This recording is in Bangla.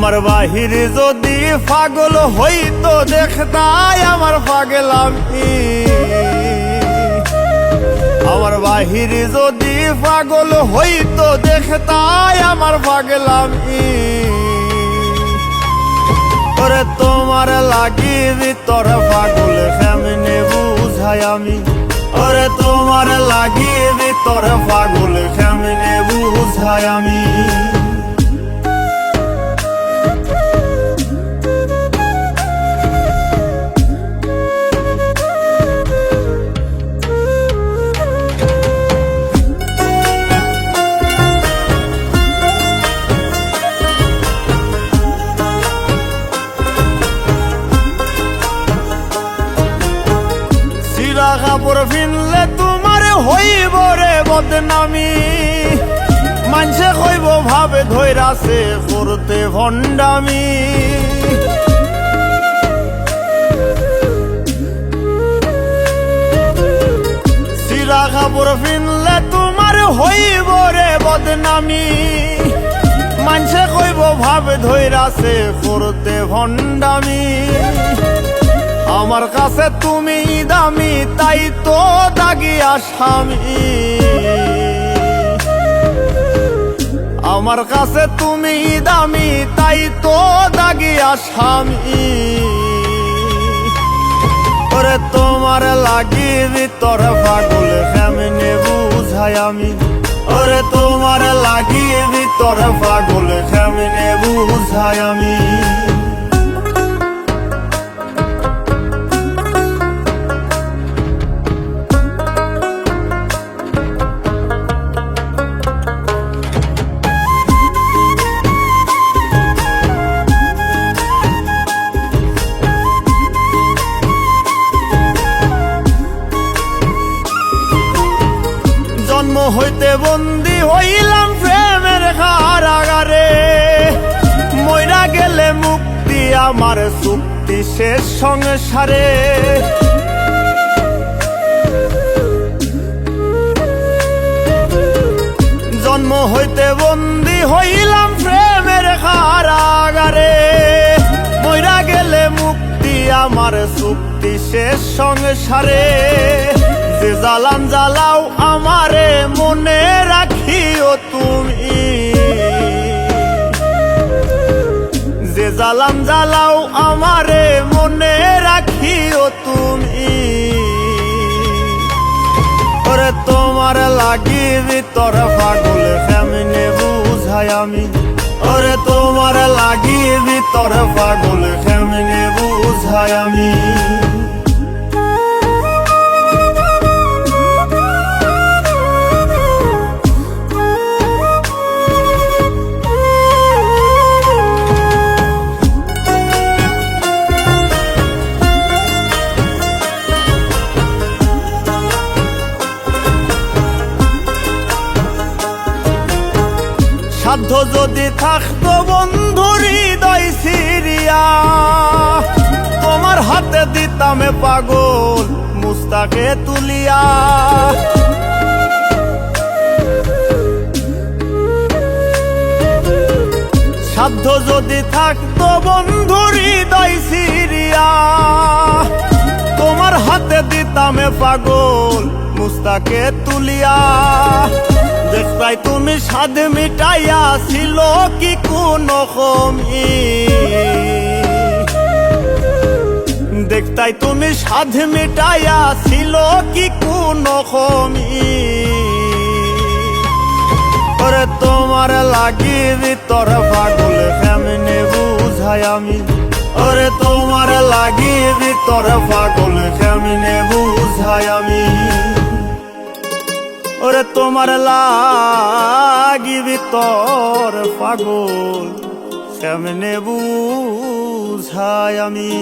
আমার বাহির যদি পাগল হইতো দেখতাই আমার পাগলামি। আমার বাহির যদি পাগল হইতো দেখতাই আমার পাগলামি। ওরে তোমার লাগি ভিতর পাগল কেমনে বুঝাই আমি। ওরে তোমার লাগি ভিতর পাগল কেমনে বুঝাই আমি। কাপড় ফিনলে তোমার হইব রে বদনামি। মানুষে কইব ভাবে ধৈরাছে করতে ভণ্ডামি। সিরা কাপড় ফিনলে তোমার হইব রে বদনামি। মানুষে কইব ভাবে ধৈরাছে করতে ভণ্ডামি। আমার কাছে তুমি দামি তাই তো দাগি আসামি। আমার কাছে তুমি দামি তাই তো দাগি আসামি। ওরে তোমার লাগি ভিতর পাগল কেমনে বুঝাই আমি। ওরে তোমার লাগি ভিতর পাগল কেমনে বুঝাই আমি। জন্ম হইতে বন্দী হইলাম প্রেমের কারাগারে। মইরা গেলে মুক্তি আমার চুক্তি শেষ সংসারে। জন্ম হইতে বন্দী হইলাম প্রেমের কারাগারে। মইরা গেলে মুক্তি আমার চুক্তি শেষ সংসারে। যে জ্বালান জ্বালাও আমারে মনে রাখিও তুমি। যে জ্বালান জ্বালাও আমারে মনে রাখিও তুমি। ওরে তোমার লাগি ভিতর পাগল কেমনে বুঝাই আমি। ওরে তোমার লাগি ভিতর পাগল কেমনে বুঝাই আমি। সাধ্য যদি থাকতো বন্ধুর হৃদয় সিরিয়া। তোমার হাতে দিতামে পাগল মুস্তাকে তুলিয়া। সাধ্য যদি থাকতো বন্ধুর হৃদয় সিরিয়া। তোমার হাতে দিতামে পাগল মুস্তাকে তুলিয়া। দেখতাই তুমি স্বাদ মিটাইয়া ছিল কি কোনো কমি। দেখতাই তুমি স্বাদ মিটাইয়া ছিল কি কোনো কমি। ওরে তোমার লাগি ভিতর পাগল কেমনে বুঝাই আমি। ওরে তোমার লাগি ভিতর পাগল কেমনে বুঝাই আমি। ওরে তোমার লাগি ভিতর পাগল কেমনে বুঝাই আমি।